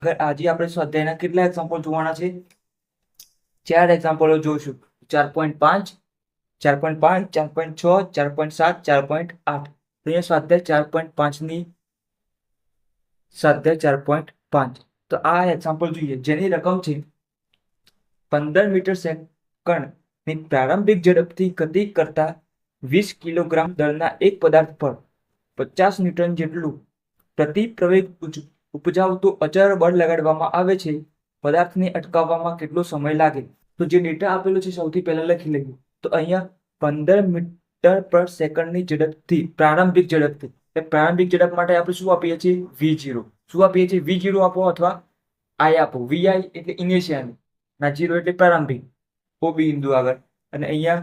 આજે આપણે સ્વાધ્યાયના કેટલા એક્ઝામ્પલ જોવાના છે? 4 એક્ઝામ્પલો જોઈશું. 4.5, 4.5, 4.6, 4.7, 4.8. તો અહીંયા સ્વાધ્યાય 4.5. તો આ એક્ઝામ્પલ જોઈએ, જેની રકમ છે 15 મીટર સેકન્ડની પ્રારંભિક ઝડપથી ગતિ કરતા 20 કિલોગ્રામ દળના એક પદાર્થ પર 50 ન્યૂટન જેટલું પ્રતિ પ્રવેગ ઉપજાવતું અચળ બળ લગાડવામાં આવે છે. પદાર્થને અટકાવવામાં કેટલો સમય લાગે? તો જે ડેટા આપેલો છે સૌથી પહેલા લખી લઈએ. તો અહીંયા 15 મીટર પર સેકન્ડની ઝડપથી પ્રારંભિક ઝડપથી, પ્રારંભિક ઝડપ માટે આપણે શું આપીએ છીએ? V0. શું આપીએ છીએ? V0 આપો અથવા I આપો. VI એટલે ઇનિશિયલ ના 0 એટલે પ્રારંભિક, O બિંદુ આગળ. અને અહીંયા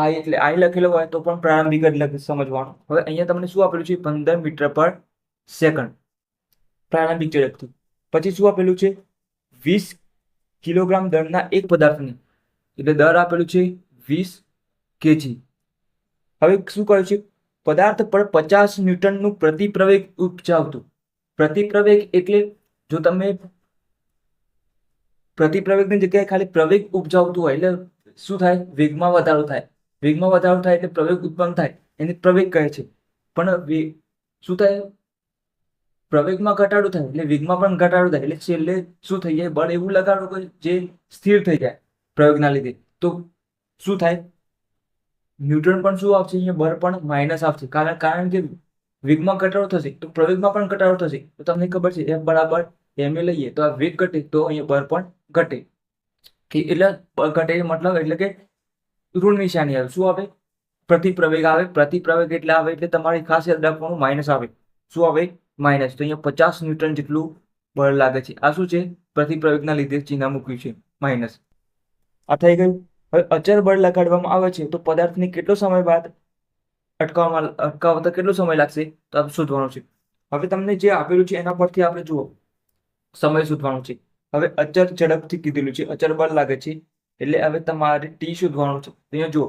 I એટલે I લખેલો હોય તો પણ પ્રારંભિક જ સમજવાનું. હવે અહીંયા તમને શું આપેલું છે? 15 મીટર પર સેકન્ડ પ્રારંભિક ઝડપથી. પછી શું આપેલું છે? 20 કિલોગ્રામ દળના એક પદાર્થને, એટલે દર આપેલું છે 20 kg. હવે શું કહ્યું છે? પદાર્થ પર 50 ન્યૂટનનું પ્રતિપ્રવેગ ઉપજાવતું. પ્રતિપ્રવેગ એટલે જો તમે પ્રતિપ્રવેગની જગ્યાએ ખાલી પ્રવેગ ઉપજાવતું હોય એટલે શું થાય? વેગમાં વધારો થાય. વેગમાં વધારો થાય એટલે પ્રવેગ ઉત્પન્ન થાય, એને પ્રવેગ કહે છે. પણ શું થાય? પ્રવેગમાં ઘટાડો થાય એટલે વેગમાં પણ ઘટાડો થાય, એટલે છેલ્લે શું થઈ જાય? બળ એવું લગાડો કે જે સ્થિર થઈ જાય પ્રયોગના લીધે. તો શું થાય? ન્યૂટન પણ શું આવશે? અહીંયા બળ પણ માઇનસ આવશે. કારણ કે વેગમાં ઘટાડો થશે તો પ્રવેગમાં પણ ઘટાડો થશે. તો તમને ખબર છે F બરાબર ma લઈએ તો આ વેગ ઘટે તો અહીંયા બળ પણ ઘટે. એટલે બળ ઘટે મતલબ એટલે કે ઋણ નિશાની આવે. શું આવે? પ્રતિપ્રવેગ આવે. પ્રતિપ્રવેગ એટલે આવે એટલે તમારે ખાસ યાદ રાખવાનું માઇનસ આવે. શું આવે? માઇનસ. તો અહીંયા 50 ન્યૂટન જેટલું બળ લાગે છે. આ શું છે? પ્રતિપ્રવેગના લીધે ચિહ્ન મૂક્યું છે માઇનસ. આ થઈ ગયું. હવે અચળ બળ લગાડવામાં આવે છે તો પદાર્થને કેટલો સમય બાદ અટકાવતા કેટલો સમય લાગશે? તો આપણે શોધવાનું છે. હવે તમને જે આપેલું છે એના પરથી આપણે જુઓ, સમય શોધવાનું છે. હવે અચળ ઝડપથી કીધેલું છે, અચળ બળ લાગે છે એટલે હવે તમારે ટી શોધવાનું છે. અહીંયા જુઓ,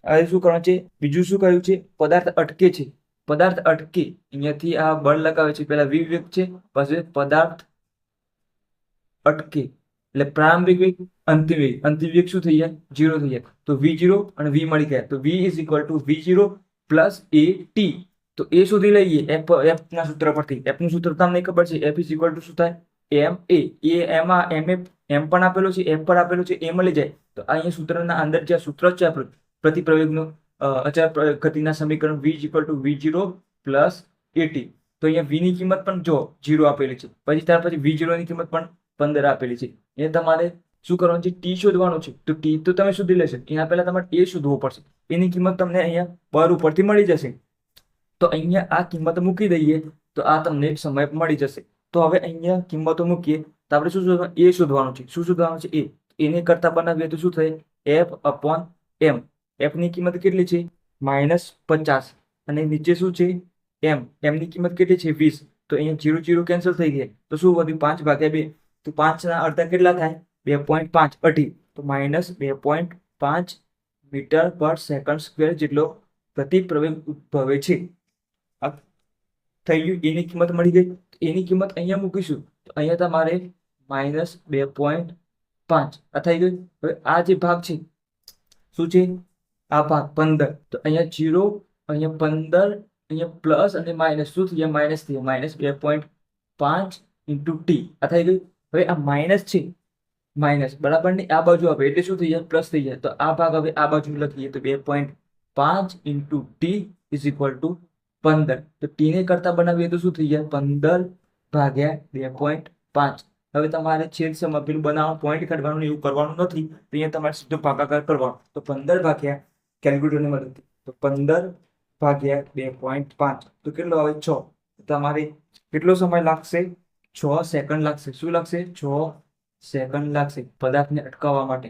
હવે શું કરવાનું છે? બીજું શું કહ્યું છે? પદાર્થ અટકે છે. પદાર્થ અટકે, અહીંયાથી આ બળ લગાવે છે, પહેલા V વેગ છે, પછી પદાર્થ અટકે એટલે પ્રારંભિક વેગ, અંતિમ વેગ. અંતિમ વેગ શું થઈ જાય? 0 થઈ જાય. તો V0 અને V મળી ગયા. તો V is equal to V0 plus AT. તો એ શોધી લઈએ F ના સૂત્ર પરથી. F નું સૂત્ર તમને ખબર છે, F ઇઝ ઇક્વલ ટુ શું થાય? MA. એમાં M પણ આપેલો છે, F પર આપેલું છે, એ મળી જાય. તો અહીંયા સૂત્રના અંદર જે સૂત્ર છે આપણું પ્રતિપ્રવેગનું અચળ ગતિના સમીકરણ V is equal to V0 plus AT. તો અહીંયા V ની કિંમત પણ જો 0 આપેલી છે, પછી ત્યાર પછી V0 ની કિંમત પણ 15 આપેલી છે. એ તમારે શું કરવાનું છે? ટી શોધવાનું છે. તો ટી તો તમે શોધી લેશો, એના પહેલા તમારે એ શોધવું પડશે. એની કિંમત તમને અહીંયા બળ ઉપરથી મળી જશે. તો અહીંયા આ કિંમત મૂકી દઈએ તો આ તમને સમય મળી જશે. તો હવે અહીંયા કિંમતો મૂકીએ તો આપણે શું શોધવાનું? એ શોધવાનું છે. શું શોધવાનું છે? એને કરતા બનાવીએ તો શું થાય? F upon M. F ની કિંમત કેટલી છે? -50. અને નીચે શું છે? M. M ની કિંમત કેટલી છે? 20. તો અહીંયા 0 0 કેન્સલ થઈ ગયા તો શું વધ્યું? 5/2. તો 5 ના અડધા કેટલા થાય? 2.5 અઢી. તો -2.5 મીટર પર સેકન્ડ સ્ક્વેર જેટલો પ્રતિપ્રવેગ ઉદ્ભવે છે. આ થઈ ગયું. એની કિંમત મળી ગઈ. એની કિંમત અહીંયા મૂકીશું તો અહીંયા તમારે -2.5 આ થઈ ગયું. હવે આ જે ભાગ છે શું છે? આ ભાગ 15. તો અહીંયા 0, અહીંયા 15, અહીંયા પ્લસ અને માઇનસ શું થઈ જાય? માઇનસ થઈ જાય. -2.5 ઇન્ટુ ટી. આ થઈ ગયું. હવે આ માઇનસ છે, માઇનસ બરાબર ને આ બાજુ આવે એટલે શું થઈ જાય? પ્લસ થઈ જાય. તો આ ભાગ હવે આ બાજુ લખીએ તો 2.5 into T is equal to 15. તો ટી ને કરતા બનાવીએ તો શું થઈ જાય? 15/2.5. હવે તમારે છેદ પેલું બનાવવાનું, પોઈન્ટ કાઢવાનું એવું કરવાનું નથી. તો અહીંયા તમારે સીધો ભાગાકાર કરવાનો. તો 15 ભાગ્યા કેલ્ક્યુલેટરની મદદથી, તો 15/2.5 તો કેટલો આવે? 6. તમારે કેટલો સમય લાગશે? 6 સેકન્ડ લાગશે. શું લાગશે? 6 સેકન્ડ લાગશે પદાર્થને અટકાવવા માટે.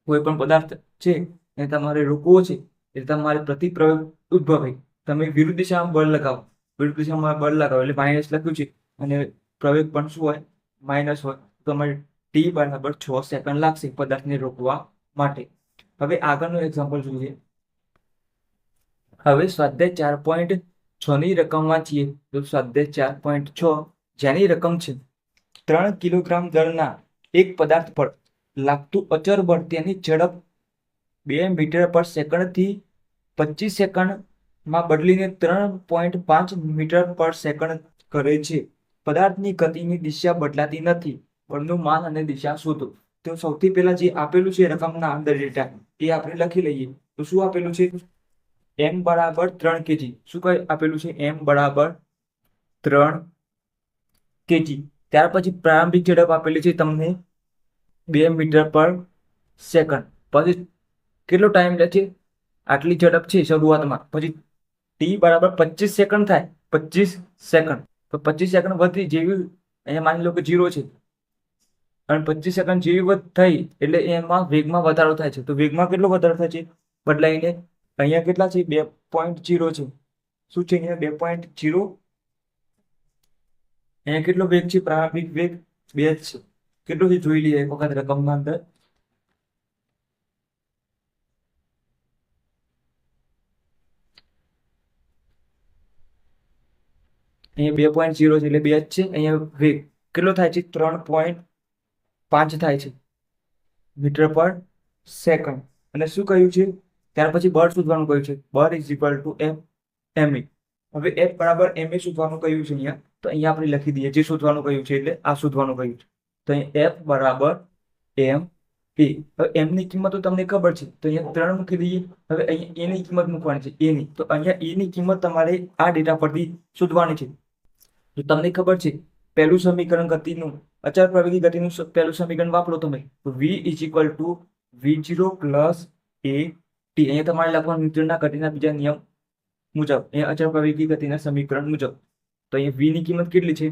કોઈ પણ પદાર્થ છે એ તમારે રોકવો છે એટલે તમારે પ્રતિપ્રવેગ ઉદ્ભવે. તમે વિરુદ્ધ દિશામાં બળ લગાવો, વિરુદ્ધ દિશામાં બળ લગાવો એટલે માઇનસ લખ્યું છે અને પ્રવેગ પણ શું હોય? માઇનસ હોય. તો તમારે ટી બરાબર 6 સેકન્ડ લાગશે પદાર્થને રોકવા માટે. હવે આગળનું એક્ઝામ્પલ જોઈએ. હવે સ્વાધ્યાય 4.6 ની રકમ વાંચીએ તો સ્વાધ્યાય 4.6 જેની રકમ છે 3 કિલોગ્રામ દળના એક પદાર્થ પર લાગતું અચળ બળ તેની ઝડપ 2 મીટર પર સેકન્ડથી 25 સેકન્ડમાં બદલીને 3.5 મીટર પર સેકન્ડ કરે છે. પદાર્થની ગતિની દિશા બદલાતી નથી. બળનું માન અને દિશા શોધો. તો સૌથી પહેલા જે આપેલું છે રકમના અંદર ડેટા એ આપણે લખી લઈએ. તો શું આપેલું છે? m બરાબર 3 kg. શું કઈ આપેલું છે? m બરાબર 3 kg. ત્યાર પછી પ્રારંભિક ઝડપ આપેલી છે તમને 2 મીટર પર સેકન્ડ. પછી કેટલો ટાઈમ લે છે? આટલી ઝડપ છે શરૂઆતમાં. પછી t બરાબર 25 સેકન્ડ થાય. 25 સેકન્ડ. તો 25 સેકન્ડ વધી જેવી અહીંયા માની લો કે 0 છે અને 25 સેકન્ડ જેવી થઈ એટલે એમાં વેગમાં વધારો થાય છે. તો વેગમાં કેટલો વધારો થાય છે? બદલાઈને અહીંયા કેટલા છે? 2.0 છે. શું છે અહીંયા? 2.0. અહીંયા કેટલો વેગ છે? પ્રારંભિક વેગ 2 જ છે. કેટલો છે જોઈ લઈએ એક વખત રકમના અંદર. અહીંયા 2.0 છે એટલે 2 જ છે. અહીંયા વેગ કેટલો થાય છે? 3.5 થાય છે મીટર પર સેકન્ડ. અને શું કહ્યું છે? ત્યાર પછી બળ શોધવાનું કહ્યું છે. બળ is equal to f ma. હવે એફ બરાબર ma શોધવાનું કહ્યું છે અહીંયા. તો અહીંયા આપણે લખી દઈએ જે શોધવાનું કહ્યું છે એટલે આ શોધવાનું કહ્યું છે. તો અહીંયા એફ બરાબર ma. હવે m ની કિંમત તો તમને ખબર છે તો અહીંયા 3 મૂકી દઈએ. હવે અહીંયા a ની કિંમત મૂકવાની છે. a ની તો અહીંયા a ની કિંમત તમારે આ ડેટા પરથી શોધવાની છે. તો તમને ખબર છે પહેલું સમીકરણ ગતિનું અચળ પ્રવેગી ગતિનું પહેલું સમીકરણ વાપરો તમે. તો v is equal to v0 plus a t. અહીંયા તમારે લખવાનું ન્યૂટનના ગતિના બીજા નિયમ મુજબ અહીંયા અચળ પ્રવેગી ગતિના સમીકરણ મુજબ. તો અહીંયા v ની કિંમત કેટલી છે?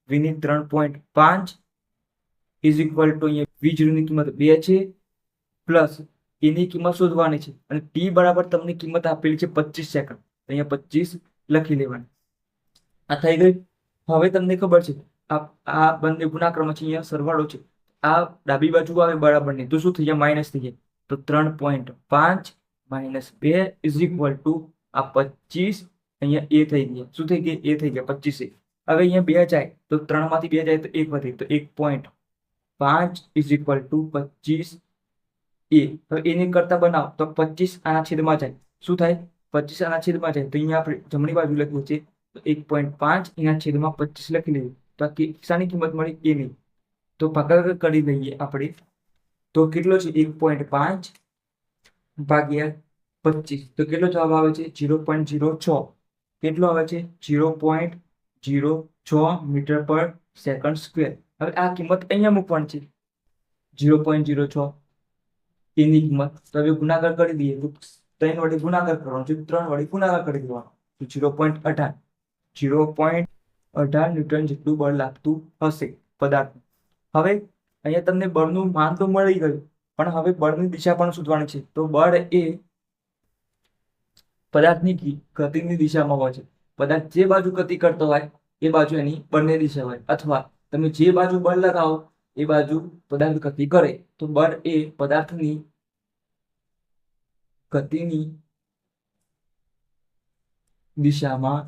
v ની 3.5 ઇઝ ઇક્વલ ટુ અહીંયા v0 ની કિંમત 2 છે પ્લસ a ની કિંમત શોધવાની છે અને t બરાબર તમને કિંમત આપેલી છે 25 સેકન્ડ. અહીંયા 25 લખી લેવાની. આ થઈ ગઈ. હવે તમને ખબર છે આ બંને ગુણાકારમાં છે. અહીંયા સરવાળો છે. આ ડાબી બાજુ આવે બરાબર નહીં તો શું થઈ જાય? માઇનસ થઈ જાય. તો 3.5 માઇનસ 2 ઇઝ ઇક્વલ ટુ આ 25. અહીંયા એ થઈ ગયા. શું થઈ ગયા? એ થઈ ગયા 25. હવે અહીંયા 2 જાય તો 3 માંથી 2 જાય તો 1 વધે તો 1.5 ઇઝ ઇક્વલ ટુ 25 એ. હવે એની કરતા બનાવો તો 25 આના છેદમાં જાય. શું થાય? 25 આના છેદમાં જાય તો અહીંયા આપણે જમણી બાજુ લખ્યું છે તો 1.5 એના છેદમાં 25 લખી લઈએ. તો આ શાની કિંમત મળી? એની. તો ભાગાકાર કરી લઈએ આપણે. તો કેટલો છે? 1.5 ભાગ્યા 25. તો કેટલો જવાબ આવે છે? 0.06. કેટલો આવે છે? 0.06 મીટર પર સેકન્ડ સ્ક્વેર. હવે આ કિંમત અહીંયા મૂકવાની છે 0.06 એની કિંમત. તો હવે ગુણાકાર કરી દઈએ તો 3 વડે ગુણાકાર કરવાનો છે. 3 વડે ગુણાકાર કરી દેવાનો. તો 0.18 ન્યૂટન જેટલું બળ લાગતું હશે પદાર્થ. હવે અહીંયા તમને બળનું માન તો મળી ગયું પણ હવે બળની દિશા પણ શોધવાની છે. તો બળ એ પદાર્થની ગતિની દિશામાં હોય છે. પદાર્થ જે બાજુ ગતિ કરતો હોય એ બાજુ એની બળની દિશા હોય અથવા તમે જે બાજુ બળ લગાવો એ બાજુ પદાર્થ ગતિ કરે. તો બળ એ પદાર્થની ગતિની દિશામાં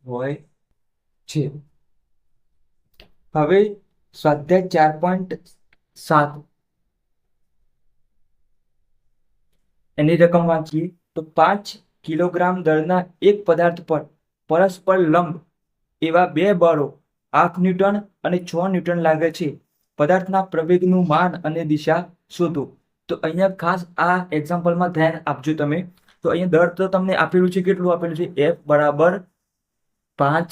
હોય છે. હવે સ્વાધ્યાય 4.7 એની રકમ વાંચીએ તો 5 કિલોગ્રામ દળના એક પદાર્થ પર પરસ્પર લંબ એવા 2 બળો 8 ન્યૂટન અને 6 ન્યૂટન લાગે છે. પદાર્થના પ્રવેગનું માન અને દિશા શોધો. તો અહીંયા ખાસ આ એક્ઝામ્પલમાં ધ્યાન આપજો તમે. તો અહીંયા દળ તો તમને આપેલું છે. કેટલું આપેલું છે? f બરાબર 5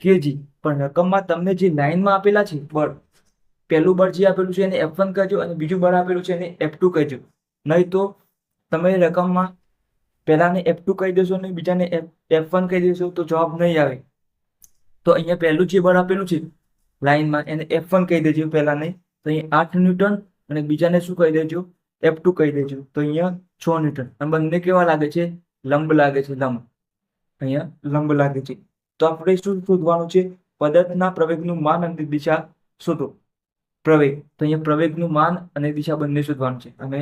kg. પણ રકમમાં તમને જે લાઈનમાં આપેલા છે બળ, પહેલું બળ જે આપેલું છે એને F1 કહેજો અને બીજું બળ આપેલું છે એને F2 કહેજો. નહીં તો તમે રકમમાં પહેલાને F2 કહી દેશો અને બીજાને F1 કહી દેશો તો જવાબ નહીં આવે. તો અહીંયા પહેલું જે બળ આપેલું છે લાઈનમાં એને F1 કહી દેજો પહેલાને. તો અહીંયા 8 ન્યૂટન અને બીજાને શું કહી દેજો? F2 કહી દેજો. તો અહીંયા 6 ન્યૂટન. અને બંને કેવા લાગે છે? લંબ લાગે છે. લંબ અહીંયા લંબ લાગે છે. તો આપણે શું શોધવાનું છે? પદાર્થના પ્રવેગનું માન અને દિશા શોધો. પ્રવેગ તો અહીંયા પ્રવેગનું માન અને દિશા બંને શોધવાનું છે અને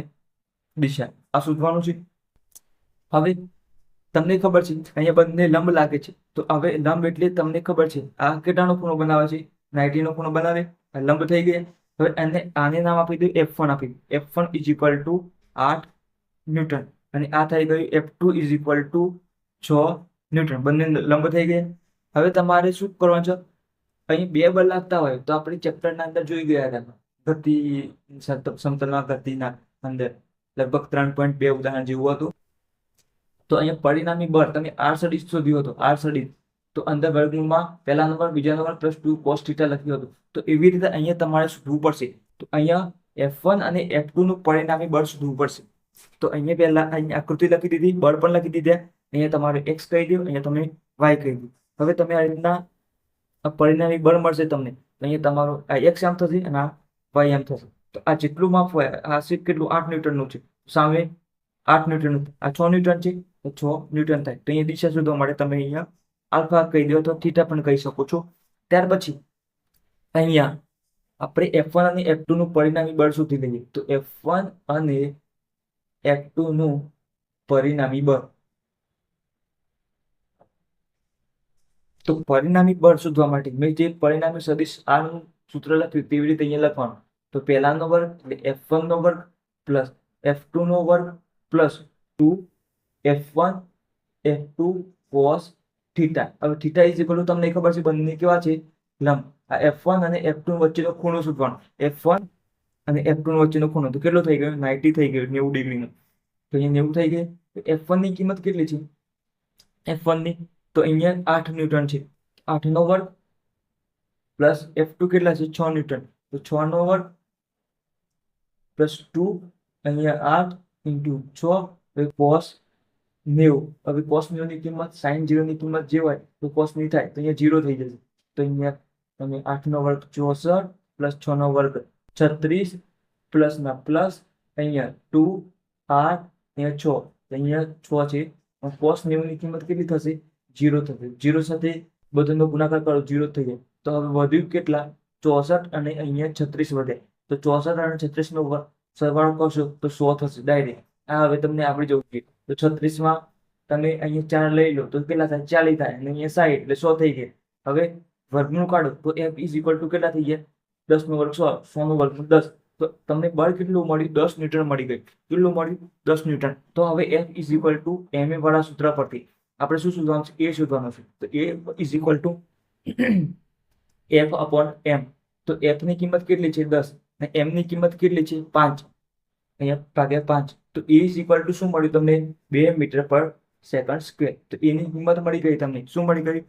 દિશા આ શોધવાનું છે. હવે તમને ખબર છે અહીંયા બંને લંબ લાગે છે, તો હવે લંબ એટલે તમને ખબર છે આ કેટલાનો ખૂણો બનાવે છે, 90 નો ખૂણો બનાવે, આ લંબ થઈ ગયા. હવે આને નામ આપી દઉં F1 આપી દઉં. F1 is equal to 8 newton અને આ થઈ ગયું F2 is equal to 6 newton. બંને લંબ થઈ ગયા. હવે તમારે શું કરવાનું છે, અહીં બે બળ લાગતા હોય તો આપણે ચેપ્ટરના અંદર જોઈ ગયા હતા ગતિ, સમતલમાં ગતિના અંદર લગભગ 3.2 ઉદાહરણ જેવું હતું. તો અહીંયા પરિણામી બળ તમે આર સદિશ શોધ્યું હતું, આર સદિશ તો અંદર વર્ગમૂળમાં પહેલા નંબર બીજા નંબર +2 cos θ લખ્યું હતું. તો એવી રીતે અહીંયા તમારે શોધવું પડશે. તો અહીંયા F1 અને F2 નું પરિણામી બળ શોધવું પડશે. તો અહીંયા પહેલા અહીંયા આકૃતિ લખી દીધી, બળ પણ લખી દીધા. અહીંયા તમારે x કહી દો, અહીંયા તમે y કહી દો. હવે તમે આ રીતના પરિણામી બળ મળશે તમને. અહીંયા તમારો આ x એમ થશે અને આ y એમ થશે. તો આ જેટલું માપ હોય આ છે કેટલું 8 ન્યૂટનનું છે, સામે 8 ન્યૂટનનું, આ 6 ન્યૂટન છે તો 6 ન્યૂટન થાય. તો અહીંયા દિશા શોધવા માટે તમે અહીંયા આલ્ફા કહી દો તો થીટા પણ કહી શકો છો. ત્યાર પછી અહીંયા આપણે F1 અને F2 નું પરિણામી બળ શોધી લઈએ. તો F1 અને F2 નું પરિણામી બળ, તો પરિણામી બળ શોધવા માટે મેં જે પરિણામી સદિશ R નું સૂત્ર લખ્યું તેવી રીતે અહીંયા લખવાનું. તો પહેલાનો વર્ગ એટલે F1 નો વર્ગ પ્લસ F2 નો વર્ગ પ્લસ 2 F1 F2 cos θ. હવે θ ઇઝ ઇક્વલ ટુ તમને ખબર છે બંને કેવા છે, લંબ. આ F1 અને F2 વચ્ચેનો ખૂણો શોધવાનો. F1 અને F2 વચ્ચેનો ખૂણો તો કેટલો થઈ ગયો, 90 થઈ ગયો, 90 ડિગ્રીનો. તો અહીંયા 90 થઈ ગયું. તો F1 ની કિંમત કેટલી છે, F1 ની તો અહીંયા 8 ન્યૂટન છે. 8 નો વર્ગ પ્લસ F2 કેટલા છે, 6 ન્યૂટન. તો 6 નો વર્ગ પ્લસ 2 અહીંયા 8 ઇન્ટુ 6 cos 90. હવે cos 90 ની કિંમત sin 0 ની કિંમત જે હોય તો cos ની થાય તો અહીંયા 0 થઈ જશે. તો અહીંયા તમે 8 નો વર્ગ 64 પ્લસ 6 નો વર્ગ 36 પ્લસ ના પ્લસ અહીંયા 2 8 અહીંયા 6 તો અહીંયા 6 છે. cos 90 ની કિંમત કેટલી થશે, 0 થશે. 0 સાથે બધાનો ગુણાકાર કરો 0 થઈ જાય. તો હવે વધ્યું કેટલા, 64 અને અહીંયા 36 વધે. તો 64 અને 36 નો સરવાળો કરશો તો 100 થશે ડાયરેક્ટ. આ હવે તમને આવડી જવું જોઈએ. તો 36 માં તમે અહીંયા 4 લઈ લો તો કેટલા થાય, 40 થાય અને અહીંયા 60 એટલે 100 થઈ ગયા. હવે વર્ગમૂળ કાઢો તો F ઇઝ ઇક્વલ ટુ કેટલા થઈ ગયા, 10 નો વર્ગ 100, 100 નો વર્ગ 10. તો તમને બળ કેટલું મળ્યું, 10 ન્યૂટન મળી ગયું. કેટલું મળ્યું, 10 ન્યૂટન. તો હવે F is equal to ma વાળા સૂત્ર પરથી આપણે શું શોધવાનું છે, A શોધવાનું છે. તો A is equal to F upon m. તો F ની કિંમત કેટલી છે, 10 અને m ની કિંમત કેટલી છે, 5, અહીંયા ભાગ્યા 5. તો A ઇઝ ઇક્વલ ટુ શું મળ્યું તમને, 2 મીટર પર સેકન્ડ સ્ક્વેર. તો A ની કિંમત મળી ગઈ તમને. શું મળી ગઈ,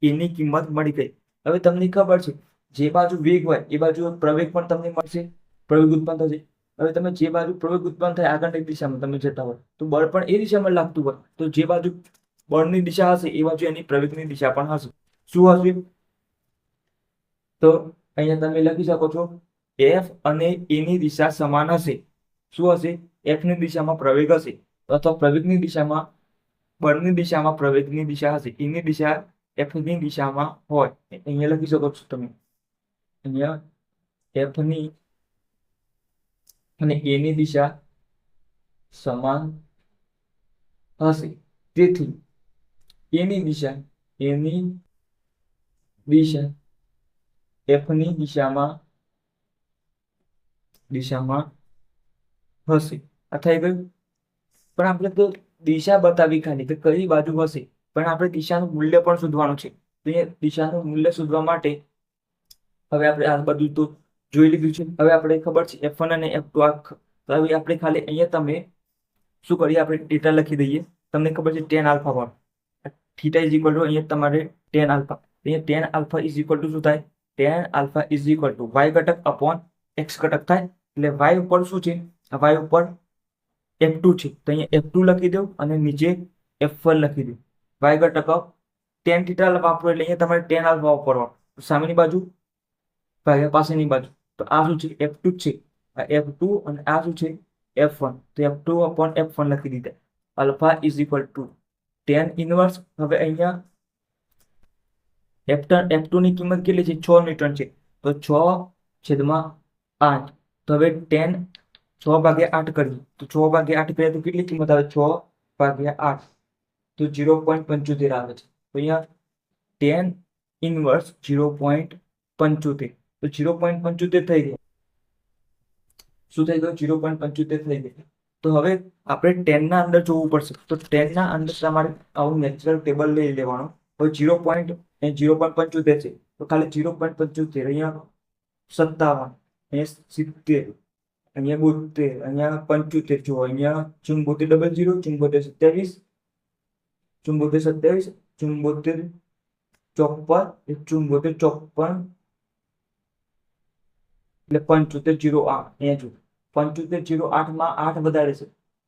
A ની કિંમત મળી ગઈ. હવે તમને ખબર છે જે બાજુ વેગ હોય એ બાજુ પ્રવેગ પણ તમને મળશે, પ્રવેગ ઉત્પન્ન થશે. હવે તમે જે બાજુ પ્રવેગ ઉત્પન્ન થાય આગળની દિશામાં તમે જતા હોય તો બળ પણ એ દિશામાં લાગતું હોય. તો જે બાજુ બળની દિશા હશે એ બાજુ એની પ્રવેગની દિશા પણ હશે. શું હશે, તો અહીંયા તમે લખી શકો છો F અને A ની દિશા સમાન હશે. શું હશે, F ની દિશામાં પ્રવેગ હશે અથવા પ્રવેગની દિશામાં, બળની દિશામાં પ્રવેગની દિશા હશે. E ની દિશા F ની દિશામાં હોય. અહીંયા લખી શકો છો તમે, અહીંયા F ની અને A ની દિશા સમાન હશે. તેથી A ની દિશા F ની દિશામાં હશે. આ થઈ ગયું. પણ આપણે તો દિશા બતાવી ખાલી કે કઈ બાજુ હશે, પણ આપણે દિશાનું મૂલ્ય પણ શોધવાનું છે. તો એ દિશાનું મૂલ્ય શોધવા માટે હવે આપણે આ બધું તો જોઈ લીધું છે. હવે આપણે ખબર છે F1 અને F2 તો હવે આપણે ખાલી અહીંયા તમે શું કરીએ, આપણે ડેટા લખી દઈએ. તમને ખબર છે tan આલ્ફા પણ થીટા ઇઝ ઇક્વલ ટુ અહીંયા તમારે tan આલ્ફા. અહીંયા tan alpha is equal to શું થાય, tan alpha is equal to y ઘટક અપોન x ઘટક થાય. એટલે y ઉપર શું છે, y ઉપર F2 છે તો અહીંયા F2 લખી દઉં અને નીચે F1 લખી દઉં. y ઘટક tan થીટા વાપરો એટલે અહીંયા તમારે tan આલ્ફા વાપરવાનો. સામેની બાજુ ભાગ્યા પાછળની બાજુ. તો આ શું છે, F2 છે, આ F2 અને આ શું છે, F1. તો F2 અપોન F1 લખી દીધા. Alpha is equal to tan inverse. હવે અહીંયા F2 ની કિંમત કેટલી છે, 6 ન્યૂટન છે. તો 6/8. તો હવે tan 6/8 કરીએ તો 6/8 કરીએ તો કેટલી કિંમત આવે, 6/8. તો 0.75 આવે છે. તો અહીંયા ટેન ઇનવર્સ 0.75, તો 0.75 થઈ ગયું. શું થઈ ગયું? 0.75 થઈ ગયું. તો હવે આપણે 10 ના અંદર જોવું પડશે. તો 10 ના અંદર તમારે આવું નેચરલ ટેબલ લઈ લેવાનું. હવે 0.75 છે, તો ખાલી 0.75, અહીંયા 57, અહીંયા 70, અહીંયા 72, અહીંયા 75. જુઓ, અહીંયા 7400, 7427, 7427, 7454, એટલે 7508. અહીંયા જુઓ, 7508 માં 8 વધારે છે.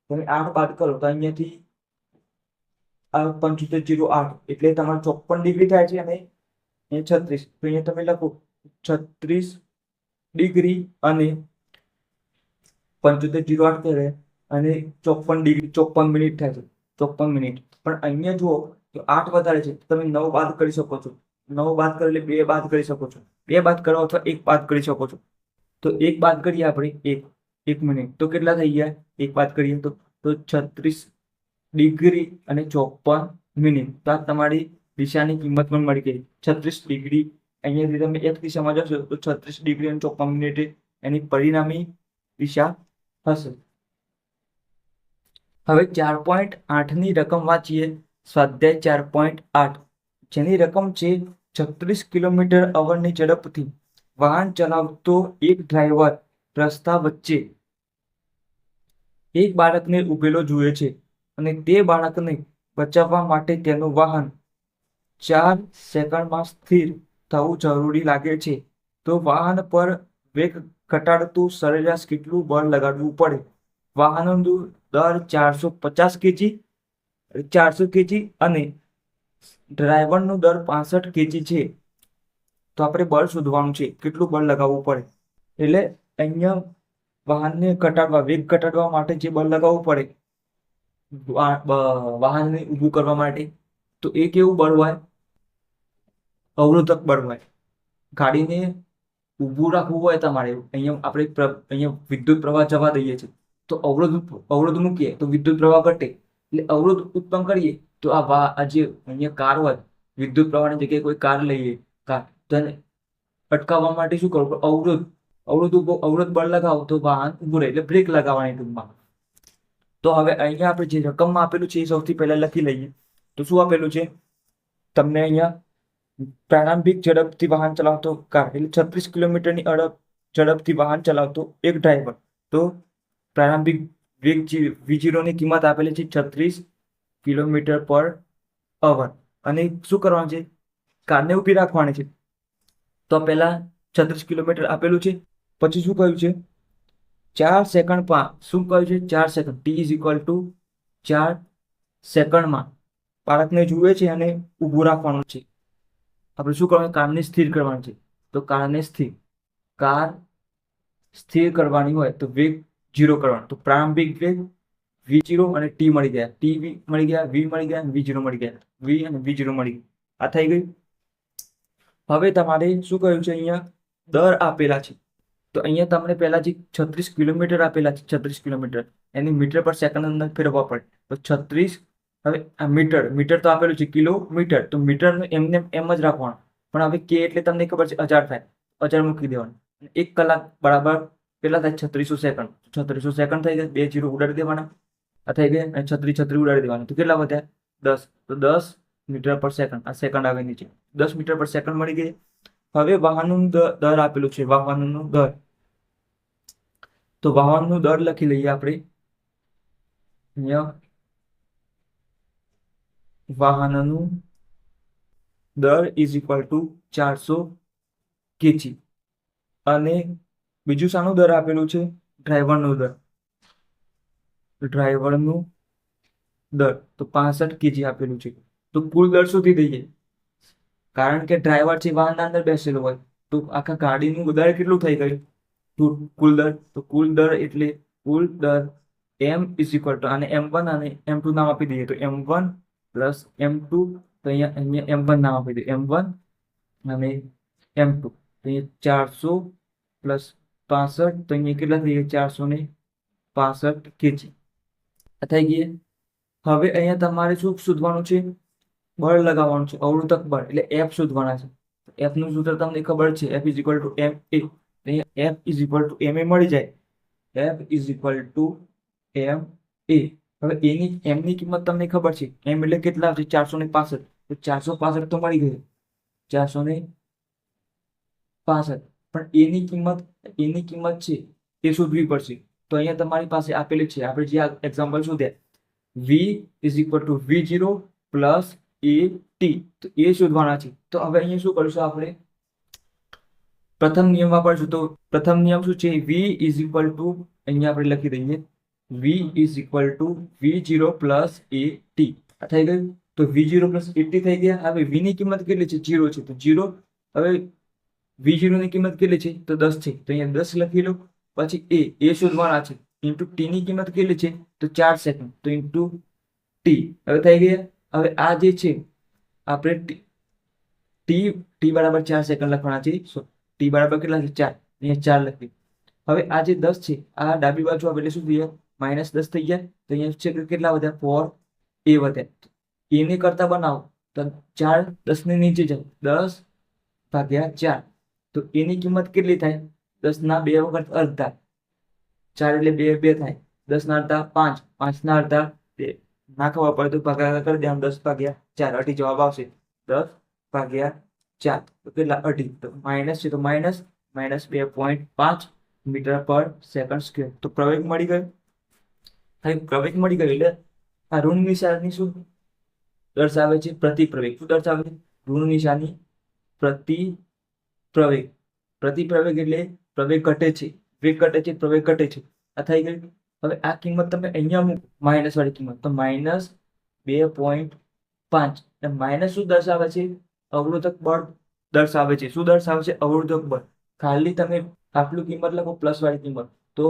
તમે 8 બાદ કરો તો અહીંયાથી 7508 એટલે તમારે 54 ડિગ્રી થાય છે. અને 36, તો અહીંયા તમે લખો 36 ડિગ્રી અને 7508 કરે અને 54 ડિગ્રી 54 મિનિટ થાય છે. 54 મિનિટ. પણ અહીંયા જુઓ તો 8 વધારે છે, તમે 9 બાદ કરી શકો છો. 9 બાદ કરો એટલે 2 બાદ કરી શકો છો. 2 બાદ કરો અથવા 1 બાદ કરી શકો છો. તો 1 બાદ કરીએ આપણે, 1 મિનિટ, તો કેટલા થઈ ગયા? 1 બાદ કરીએ તો 36 ડિગ્રી અને 54 મિનિટ. તો આ તમારી દિશાની કિંમત પણ મળી ગઈ. 36 ડિગ્રી, અહીંયાથી તમે એક દિશામાં જશો તો 36 ડિગ્રી અને 54 મિનિટે એની પરિણામી દિશા હશે. હવે 4.8 ની રકમ વાંચીએ. સ્વાધ્યાય 4.8, જેની રકમ છે 36 કિલોમીટર અવરની ઝડપથી વાહન ચલાવતો એક ડ્રાઈવર રસ્તા વચ્ચે એક બાળકને ઉભેલો જુએ છે અને તે બાળકને બચાવવા માટે તેનું વાહન 4 સેકન્ડમાં સ્થિર થવું જરૂરી લાગે છે. તો વાહન પર વેગ ઘટાડતું સરેરાશ કેટલું બળ લગાડવું પડે? વાહનનું દર 450 કેજી, 400 કેજી અને ડ્રાઈવરનું દર 65 કેજી છે. તો આપણે બળ શોધવાનું છે, કેટલું બળ લગાવવું પડે. એટલે અહીંયા વાહનને ઘટાડવા, વેગ ઘટાડવા માટે જે બળ લગાવવું પડે વાહનને ઊભું કરવા માટે, તો એ કેવું બળ હોય? અવરોધક બળ હોય. ગાડીને ઊભું રાખવું હોય તમારે, અહીંયા આપણે અહીંયા વિદ્યુત પ્રવાહ જવા દઈએ છીએ, તો અવરોધ મૂકીએ તો વિદ્યુત પ્રવાહ ઘટે. એટલે અવરોધ ઉત્પન્ન કરીએ તો આ જે અહીંયા કાર હોય, વિદ્યુત પ્રવાહની જગ્યાએ કોઈ કાર લઈએ, કાર, તો એને અટકાવવા માટે શું કરવું? અવરોધ બળ લગાવો તો વાહન ઊભું રહે. એટલે બ્રેક લગાવવાની ટૂંકમાં. તો હવે અહીંયા આપણે જે રકમમાં આપેલું છે એ સૌથી પહેલા લખી લઈએ. તો શું આપેલું છે તમને અહીંયા? પ્રારંભિક ઝડપથી વાહન ચલાવતો કાર, એટલે 36 કિલોમીટરની ઝડપથી વાહન ચલાવતો એક ડ્રાઈવર. તો પ્રારંભિક વેગ V0 ની કિંમત આપેલી છે 36 કિલોમીટર પર અવર. અને શું કરવાનું છે? કારને ઊભી રાખવાની છે. તો પહેલા 36 કિલોમીટર આપેલું છે, પછી શું કહ્યું છે? 4 સેકન્ડમાં. શું કહ્યું છે? 4 second. T is equal to 4 સેકન્ડમાં બાળકને જુએ છે અને ઊભું રાખવાનું છે. આપણે શું કરવાનું? કારને સ્થિર કરવાની છે. તો કાર સ્થિર કરવાની હોય તો વેગ 0 કરવાનો. તો પ્રારંભિક વેગ V0 અને T મળી ગયા, T મળી ગયા, V મળી ગયા, V0 મળી ગયા, V અને V0 મળી ગયા. આ થઈ ગયું. હવે તમારે શું કહ્યું છે? અહીંયા દર આપેલા છે. તો અહીંયા તમને પહેલા જે 36 કિલોમીટર આપેલા છે, 36 કિલોમીટર, એની મીટર પર સેકન્ડ અંદર ફેરવવા પડે. તો 36, હવે આ મીટર તો આપેલું છે, કિલોમીટર, તો મીટરનું એમને એમ જ રાખવાનું. પણ હવે કે એટલે તમને ખબર છે 1000 થાય, 1000 મૂકી દેવાનું. 1 કલાક બરાબર કેટલા થાય? 3600 સેકન્ડ. 3600 સેકન્ડ થઈ ગયા, 2 0 ઉડાડી દેવાના. આ થઈ ગયા, અને 36 ઉડાડી દેવાના. તો કેટલા વધ્યા? 10. તો 10 મીટર પર સેકન્ડ. આ સેકન્ડ આવે નીચે, 10 મીટર પર સેકન્ડ મળી ગઈ. હવે વાહનનું દર આપેલું છે, વાહનનું દર. તો વાહનનું દર લખી લઈએ આપણે. અહીંયા વાહનનું દર ઇઝ ઇક્વલ ટુ 400 કેજી. અને બીજું શાનું દર આપેલું છે? ડ્રાઈવરનું દર. ડ્રાઈવરનું દર તો 65 કેજી આપેલું છે. તો કુલ દર શોધી દઈએ. કારણ કે ડ્રાઈવર છે, વાહનના અંદર બેસેલો હોય, તો આખા ગાડીનું દર કેટલું થઈ ગયું? કુલ દર. તો કુલ દર એટલે કુલ દર M ઇઝ ઇક્વલ ટુ, આને M1 અને M2 નામ આપી દઈએ. તો M1 પ્લસ M2, તો અહીંયા M1 નામ આપી દઈએ, M1 અને M2. તો અહીંયા 400 પ્લસ 65, તો અહીંયા કેટલા થઈ ગયા? 465 કેજી. આ થઈ ગઈ. હવે અહીંયા તમારે શું શોધવાનું છે? બળ લગાવવાનું છે, અવરોધક બળ એટલે એફ શોધવાના છે. એફ નું સૂત્ર તમને ખબર છે, એફ ઇઝ ઇક્વલ ટુ એમ એ. અહીંયા એફ ઇઝ ઇક્વલ ટુ એમ એ મળી જાય. એફ ઇઝ ઇક્વલ ટુ એમ એ. હવે એમની કિંમત તમને ખબર છે, એમ એટલે કેટલા આવશે? 465. તો 465 તો મળી ગયું, 465. પણ એની કિંમત છે એ શોધવી પડશે. તો અહીંયા તમારી પાસે આપેલી છે, આપણે જે એક્ઝામ્પલ શોધ્યા, v is equal to v0 plus A T. તો એ શોધવાના છે. તો હવે અહીંયા શું કરીશું આપણે? પ્રથમ નિયમ વાપરશું. તો પ્રથમ નિયમ શું છે? v ઇઝ ઇક્વલ ટુ, અહીંયા આપણે લખી દઈએ, v is equal to v0 plus A T. થઈ ગયું. તો v0 પ્લસ એ ટી થઈ ગયા. હવે v ની કિંમત કેટલી છે? 0 છે. તો 0. હવે v0 ની કિંમત કેટલી છે? તો 10 છે. તો અહીંયા 10 લખી લો. પછી એ શોધવાના છે. ઇન્ટુ ટી ની કિંમત કેટલી છે? તો 4 સેકન્ડ. તો ઇન્ટુ ટી. હવે થઈ ગયા. હવે આ જે છે આપણે ટી બરાબર 4 સેકન્ડ લખવાના છે. ટી બરાબર કેટલા છે? 4. અહીંયા 4 લખી. હવે આ જે 10 છે આ ડાબી બાજુ આવે એટલે શું થઈ જાય? -10 થઈ જાય. તો અહીંયા છે કે કેટલા વધ્યા? 4 એ વધ્યા. એને કરતા બનાવો તો 4 10 ની નીચે જાય, 10 ભાગ્યા 4. તો એની કિંમત કેટલી થાય? 10 ના 2 વખત અડધા. 4 એટલે 2 2 થાય. 10 ના અડધા 5, 5 ના અડધા 2. ના ખબર પડે તો ભાગાકાર કરી દેવાનું. 10 ભાગ્યા 4 અઢી જવાબ આવશે. 10 ભાગ્યા 4 તો કેટલા? અઢી. તો માઇનસ છે તો માઇનસ 2.5 મીટર પર સેકન્ડ સ્ક્વેર. તો પ્રવેગ મળી ગયો. પ્રવેગ મળી ગયો એટલે આ ઋણ નિશાની શું દર્શાવે છે? પ્રતિપ્રવેગ. શું દર્શાવે છે? ઋણ નિશાની પ્રતિપ્રવેગ. પ્રતિપ્રવેગ એટલે પ્રવેગ ઘટે છે, વેગ ઘટે છે, પ્રવેગ ઘટે છે. આ થઈ ગયું. હવે આ કિંમત તમે અહીંયા મૂકો, માઇનસ વાળી કિંમત. તો -2.5. માઇનસ શું દર્શાવે છે? અવરોધક બળ દર્શાવે છે. શું દર્શાવે છે? અવરોધક બળ. ખાલી તમે આટલું કિંમત લખો પ્લસ વાળી કિંમત, તો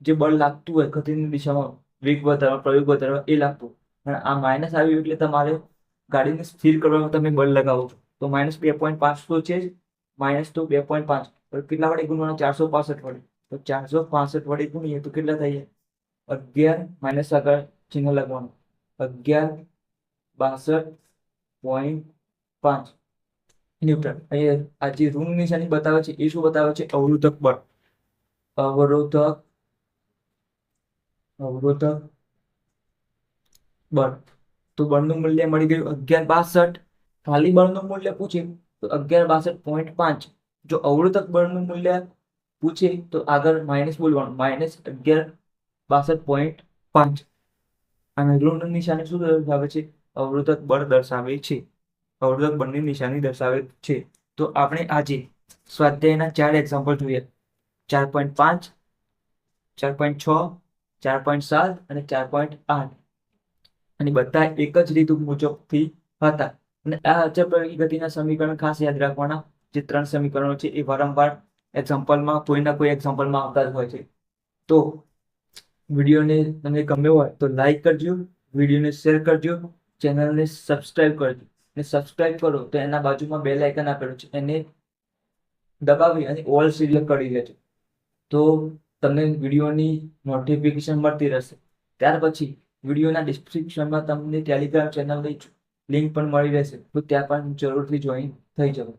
જે બળ લાગતું હોય ગતિની દિશામાં, વેગ વધારવા, પ્રવેગ વધારવા, એ લાગતું. પણ આ માઇનસ આવ્યું એટલે તમારે ગાડીને સ્થિર કરવામાં તમે બળ લગાવો છો. તો -2.5 તો છે જ. માઇનસ તો 2.5 કેટલા વડે ગુણવાના? 465 વડે. તો 465 વડે ગુણીએ તો કેટલા થાય? 11 માઇનસ આગળ ચિહ્ન લખવાનું. 1162.5 ન્યૂટન. અહીંયા આ જે ઋણ નિશાની બતાવે છે એ શું બતાવે છે? અવરોધક બળ. અવરોધક બળ. તો બળનું મૂલ્ય મળી ગયું 1162. ખાલી બળનું મૂલ્ય પૂછે તો 1162.5. જો અવરોધક બળનું મૂલ્ય પૂછે તો આગળ માઇનસ બોલવાનું, -1162.5. અને ઋણ નિશાની શું દર્શાવે છે? અવરોધક બળ દર્શાવે છે. અવરોધક બળની નિશાની દર્શાવે છે. તો આપણે આજે સ્વાધ્યાયના 4 એક્ઝામ્પલ જોઈએ. 4.5, 4.6, 4.7 અને 4.8. અને બધા એક જ રીત મુજબથી હતા. અને આ અચળ પ્રવેગી ગતિના સમીકરણ ખાસ યાદ રાખવાના. જે 3 સમીકરણો છે એ વારંવાર એક્ઝામ્પલમાં કોઈના કોઈ એક્ઝામ્પલમાં આવતા જ હોય છે. તો વિડીયોને તમને ગમ્યો હોય તો લાઈક કરજો, વિડીયોને શેર કરજો, ચેનલને સબસ્ક્રાઇબ કરજો. અને સબસ્ક્રાઇબ કરો તો એના બાજુમાં બેલ આઇકન આપેલું છે, એને દબાવી અને ઓલ સિલેક્ટ કરી લેજો. તો તમને વિડીયોની નોટિફિકેશન મળતી રહેશે. ત્યાર પછી વિડીયોના ડિસ્ક્રિપ્શનમાં તમને ટેલિગ્રામ ચેનલની લિંક પણ મળી રહેશે. તો ત્યાં પણ જરૂરથી જોઈન થઈ જાઓ.